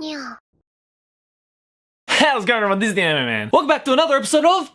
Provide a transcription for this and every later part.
Yeah. How's going on? This is the Anime Man. Welcome back to another episode of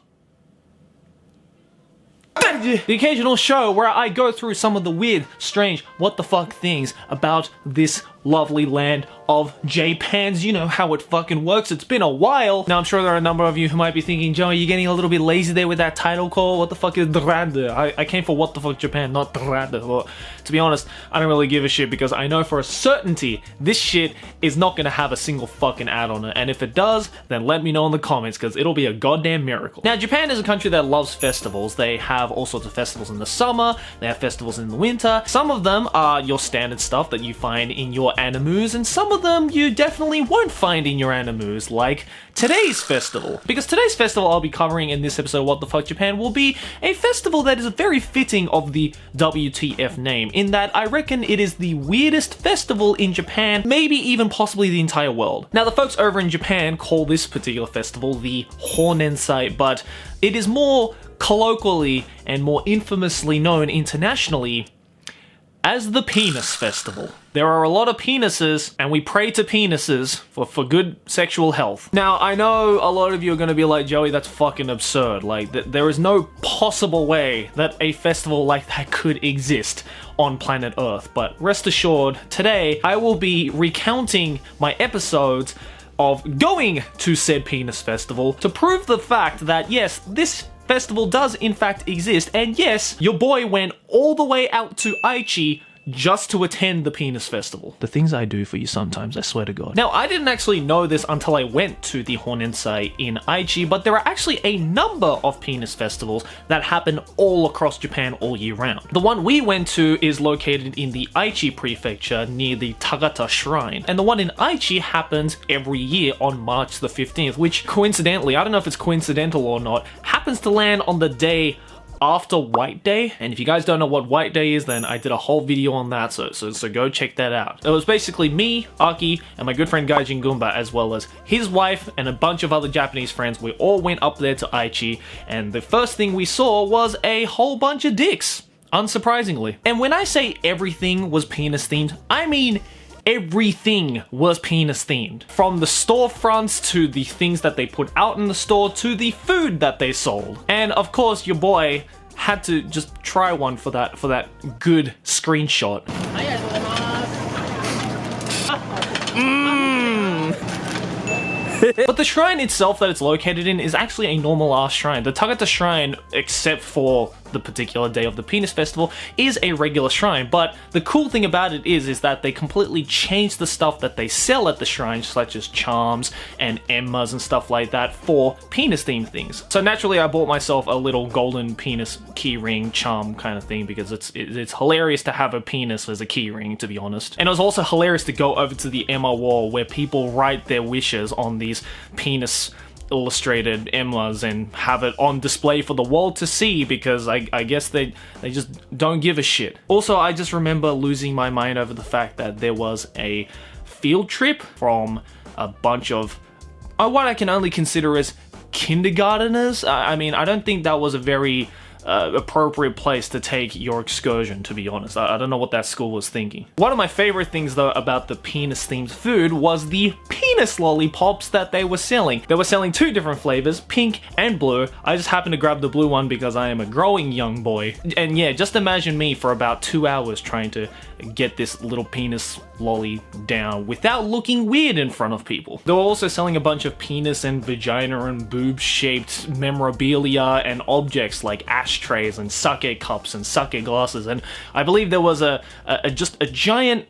the occasional show where I go through some of the weird, strange, what the fuck things about this lovely land of Japans. You know how it fucking works. It's been a while. Now, I'm sure there are a number of you who might be thinking, Joey, you're getting a little bit lazy there with that title call. What the fuck is Drade? I came for What the Fuck Japan, not Drade. Well, to be honest, I don't really give a shit because I know for a certainty this shit is not gonna have a single fucking ad on it. And if it does, then let me know in the comments because it'll be a goddamn miracle. Now, Japan is a country that loves festivals. They have all sorts of festivals in the summer. They have festivals in the winter. Some of them are your standard stuff that you find in your animus, and some of them you definitely won't find in your animus, like today's festival. Because today's festival I'll be covering in this episode of What the Fuck Japan will be a festival that is very fitting of the WTF name, in that I reckon it is the weirdest festival in Japan, maybe even possibly the entire world. Now, the folks over in Japan call this particular festival the Honensai, but it is more colloquially and more infamously known internationally as the Penis Festival. There are a lot of penises, and we pray to penises for good sexual health. Now, I know a lot of you are going to be like, Joey, that's fucking absurd. Like, there is no possible way that a festival like that could exist on planet Earth. But rest assured, today I will be recounting my episodes of going to said Penis Festival to prove the fact that, yes, this festival does in fact exist, and yes, your boy went all the way out to Aichi just to attend the Penis Festival. The things I do for you sometimes, I swear to God. Now, I didn't actually know this until I went to the Honensai in Aichi, but there are actually a number of penis festivals that happen all across Japan all year round. The one we went to is located in the Aichi prefecture near the Tagata Shrine, and the one in Aichi happens every year on March the 15th, which coincidentally, I don't know if it's coincidental or not, happens to land on the day after White Day. And if you guys don't know what White Day is, then I did a whole video on that, so go check that out. It was basically me, Aki, and my good friend Gaijin Goomba, as well as his wife and a bunch of other Japanese friends. We all went up there to Aichi, and the first thing we saw was a whole bunch of dicks, unsurprisingly. And when I say everything was penis themed, I mean everything was penis themed. From the storefronts to the things that they put out in the store to the food that they sold. And of course, your boy had to just try one for that good screenshot. But the shrine itself that it's located in is actually a normal ass shrine. The Tagata Shrine, except for the particular day of the Penis Festival, is a regular shrine. But the cool thing about it is that they completely changed the stuff that they sell at the shrine, such as charms and emmas and stuff like that, for penis themed things. So naturally I bought myself a little golden penis keyring charm kind of thing, because it's hilarious to have a penis as a keyring, to be honest. And it was also hilarious to go over to the Emma wall where people write their wishes on these penis illustrated emmas and have it on display for the world to see, because I guess they just don't give a shit. Also, I just remember losing my mind over the fact that there was a field trip from a bunch of what I can only consider as kindergarteners. I mean, I don't think that was a very appropriate place to take your excursion, to be honest. I don't know what that school was thinking. One of my favorite things though about the penis themed food was the penis lollipops that they were selling. They were selling two different flavors, pink and blue. I just happened to grab the blue one because I am a growing young boy. And yeah, just imagine me for about 2 hours trying to get this little penis lolly down without looking weird in front of people. They were also selling a bunch of penis and vagina and boob shaped memorabilia and objects like ashtrays and sake cups and sake glasses, and I believe there was just a giant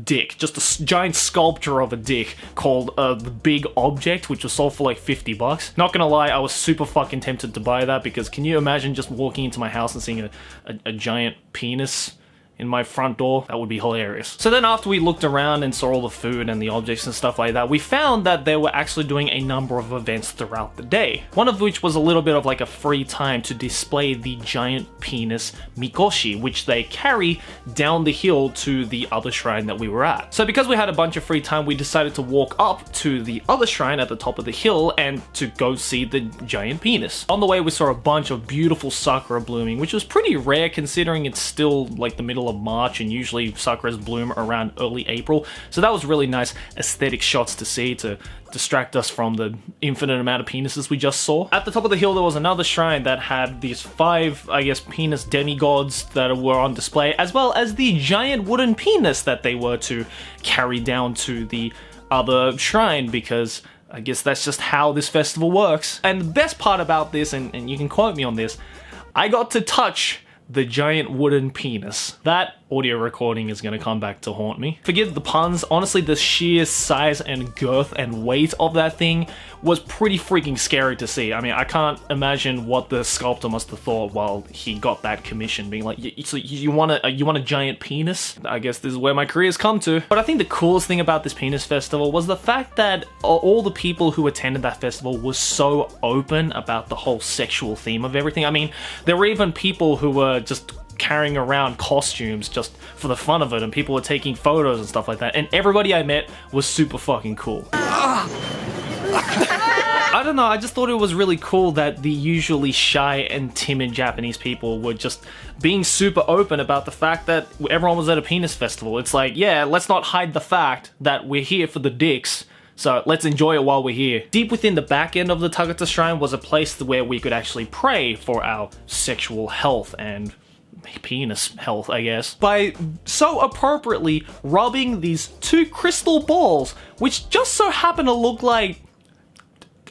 dick, just a giant sculpture of a dick called the Big Object, which was sold for like $50. Not gonna lie, I was super fucking tempted to buy that, because can you imagine just walking into my house and seeing a giant penis in my front door? That would be hilarious. So then after we looked around and saw all the food and the objects and stuff like that, we found that they were actually doing a number of events throughout the day. One of which was a little bit of like a free time to display the giant penis mikoshi, which they carry down the hill to the other shrine that we were at. So because we had a bunch of free time, we decided to walk up to the other shrine at the top of the hill and to go see the giant penis. On the way, we saw a bunch of beautiful sakura blooming, which was pretty rare considering it's still like the middle middle of March, and usually sakuras bloom around early April. So that was really nice aesthetic shots to see to distract us from the infinite amount of penises we just saw. At the top of the hill, there was another shrine that had these 5, I guess, penis demigods that were on display, as well as the giant wooden penis that they were to carry down to the other shrine, because I guess that's just how this festival works. And the best part about this, and you can quote me on this, I got to touch the giant wooden penis. That audio recording is gonna come back to haunt me. Forgive the puns, honestly the sheer size and girth and weight of that thing was pretty freaking scary to see. I mean, I can't imagine what the sculptor must have thought while he got that commission, being like, so you want a giant penis? I guess this is where my career's come to. But I think the coolest thing about this penis festival was the fact that all the people who attended that festival were so open about the whole sexual theme of everything. I mean, there were even people who were just carrying around costumes just for the fun of it, and people were taking photos and stuff like that, and everybody I met was super fucking cool. I don't know, I just thought it was really cool that the usually shy and timid Japanese people were just being super open about the fact that everyone was at a penis festival. It's like, yeah, let's not hide the fact that we're here for the dicks, so let's enjoy it while we're here. Deep within the back end of the Tagata Shrine was a place where we could actually pray for our sexual health and penis health, I guess, by so appropriately rubbing these 2 crystal balls, which just so happen to look like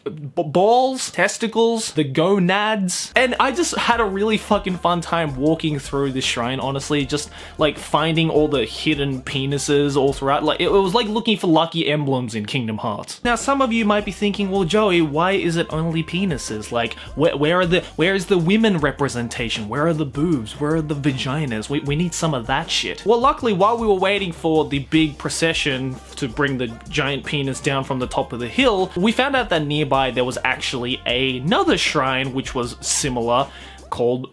balls, testicles, the gonads. And I just had a really fucking fun time walking through this shrine, honestly, just like finding all the hidden penises all throughout. Like it was like looking for lucky emblems in Kingdom Hearts. Now some of you might be thinking, well Joey, why is it only penises? Like where is the women representation? Where are the boobs? Where are the vaginas? We need some of that shit. Well, luckily while we were waiting for the big procession to bring the giant penis down from the top of the hill, we found out that nearby there was actually another shrine which was similar, called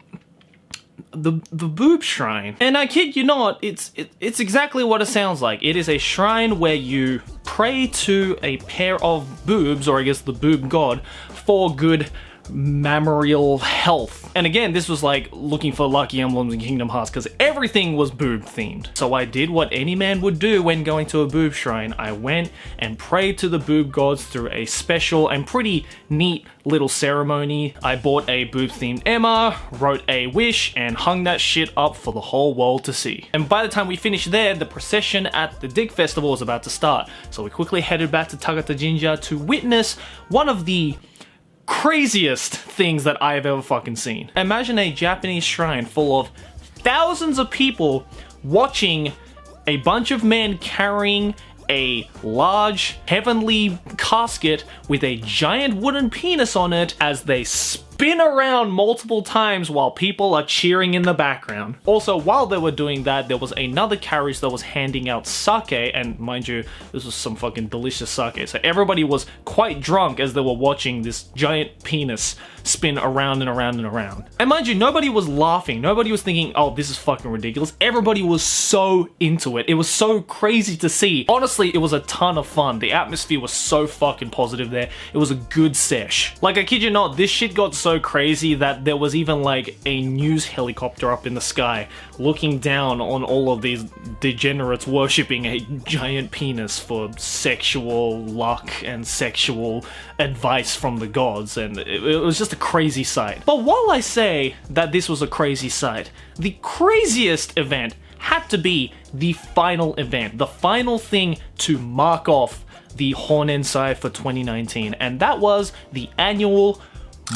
the Boob Shrine. And I kid you not, it's exactly what it sounds like. It is a shrine where you pray to a pair of boobs, or I guess the boob god, for good mammarial health. And again, this was like looking for lucky emblems in Kingdom Hearts because everything was boob themed. So I did what any man would do when going to a boob shrine. I went and prayed to the boob gods through a special and pretty neat little ceremony. I bought a boob themed Emma, wrote a wish, and hung that shit up for the whole world to see. And by the time we finished there, the procession at the Dig Festival was about to start. So we quickly headed back to Tagata Jinja to witness one of the craziest things that I have ever fucking seen. Imagine a Japanese shrine full of thousands of people watching a bunch of men carrying a large heavenly casket with a giant wooden penis on it as they spin around multiple times while people are cheering in the background. Also, while they were doing that, there was another carriage that was handing out sake, and mind you, this was some fucking delicious sake, so everybody was quite drunk as they were watching this giant penis spin around and around and around. And mind you, nobody was laughing, nobody was thinking, oh, this is fucking ridiculous. Everybody was so into it. It was so crazy to see. Honestly, it was a ton of fun. The atmosphere was so fucking positive there. It was a good sesh. Like, I kid you not, this shit got so crazy that there was even like a news helicopter up in the sky looking down on all of these degenerates worshipping a giant penis for sexual luck and sexual advice from the gods, and it was just a crazy sight. But while I say that this was a crazy sight, the craziest event had to be the final event, the final thing to mark off the Honensai for 2019, and that was the annual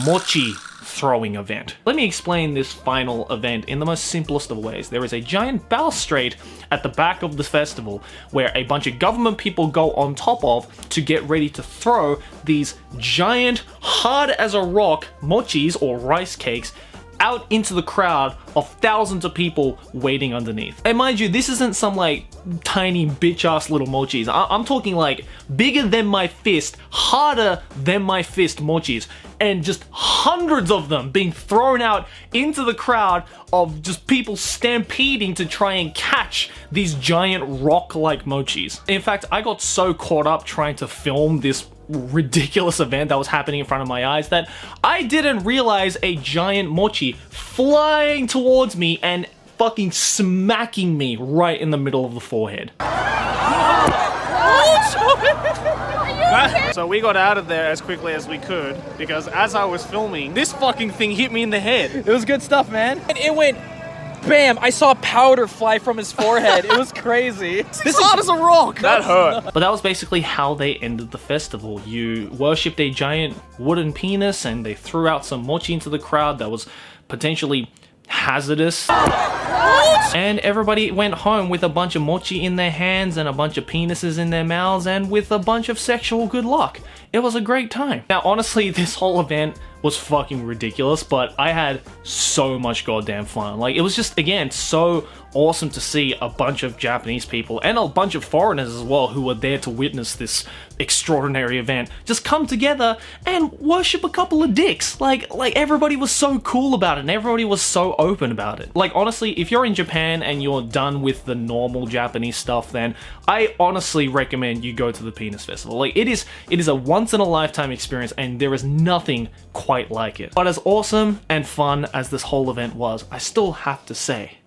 Mochi throwing event. Let me explain this final event in the most simplest of ways. There is a giant balustrade at the back of the festival where a bunch of government people go on top of to get ready to throw these giant, hard as a rock mochis or rice cakes out into the crowd of thousands of people waiting underneath. And mind you, this isn't some like tiny bitch-ass little mochis. I'm talking like bigger than my fist, harder than my fist mochis, and just hundreds of them being thrown out into the crowd of just people stampeding to try and catch these giant rock-like mochis. In fact, I got so caught up trying to film this ridiculous event that was happening in front of my eyes that I didn't realize a giant mochi flying towards me and fucking smacking me right in the middle of the forehead. So we got out of there as quickly as we could because as I was filming, this fucking thing hit me in the head. It was good stuff, man. And it went bam. I saw powder fly from his forehead. It was crazy. This is hard as a rock. That hurt. But that was basically how they ended the festival. You worshipped a giant wooden penis and they threw out some mochi into the crowd that was potentially hazardous. And everybody went home with a bunch of mochi in their hands and a bunch of penises in their mouths and with a bunch of sexual good luck. It was a great time. Now, honestly, this whole event was fucking ridiculous, but I had so much goddamn fun. Like, it was just, again, so awesome to see a bunch of Japanese people and a bunch of foreigners as well who were there to witness this extraordinary event just come together and worship a couple of dicks. Like everybody was so cool about it and everybody was so open about it. Like, honestly, if you're in Japan and you're done with the normal Japanese stuff, then I honestly recommend you go to the Penis Festival. Like, it is a once in a lifetime experience and there is nothing quite like it. But as awesome and fun as this whole event was, I still have to say,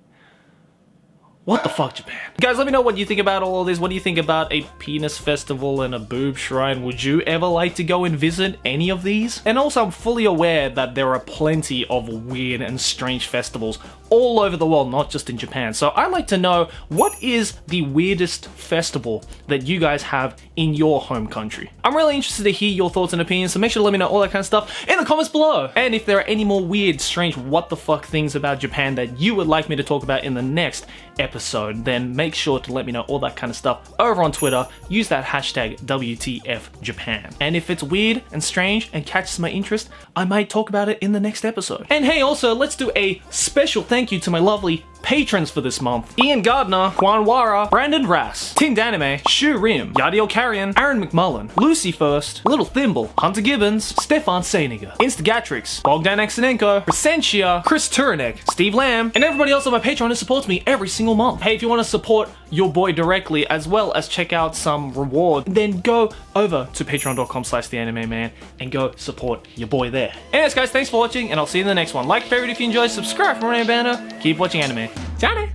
what the fuck, Japan? Guys, let me know what you think about all of this. What do you think about a penis festival and a boob shrine? Would you ever like to go and visit any of these? And also, I'm fully aware that there are plenty of weird and strange festivals all over the world, not just in Japan. So I'd like to know, what is the weirdest festival that you guys have in your home country? I'm really interested to hear your thoughts and opinions, so make sure to let me know all that kind of stuff in the comments below. And if there are any more weird, strange, what the fuck things about Japan that you would like me to talk about in the next episode, then make sure to let me know all that kind of stuff over on Twitter. Use that hashtag WTF Japan. And if it's weird and strange and catches my interest, I might talk about it in the next episode. And hey, also, let's do a special thank you to my lovely patrons for this month: Ian Gardner, Juan Wara, Brandon Rass, Tinned Anime, Shu Rim, Yadiel Carrion, Aaron McMullen, Lucy First, Little Thimble, Hunter Gibbons, Stefan Seiniger, Instagatrix, Bogdan Exonenko, Resentia, Chris Turanek, Steve Lamb, and everybody else on my Patreon who supports me every single month. Hey, if you want to support your boy directly as well as check out some reward, then go over to patreon.com/theanimeman and go support your boy there. Anyways, guys, thanks for watching and I'll see you in the next one. Like, favorite if you enjoyed, subscribe for more anime banner, keep watching anime. Tanny!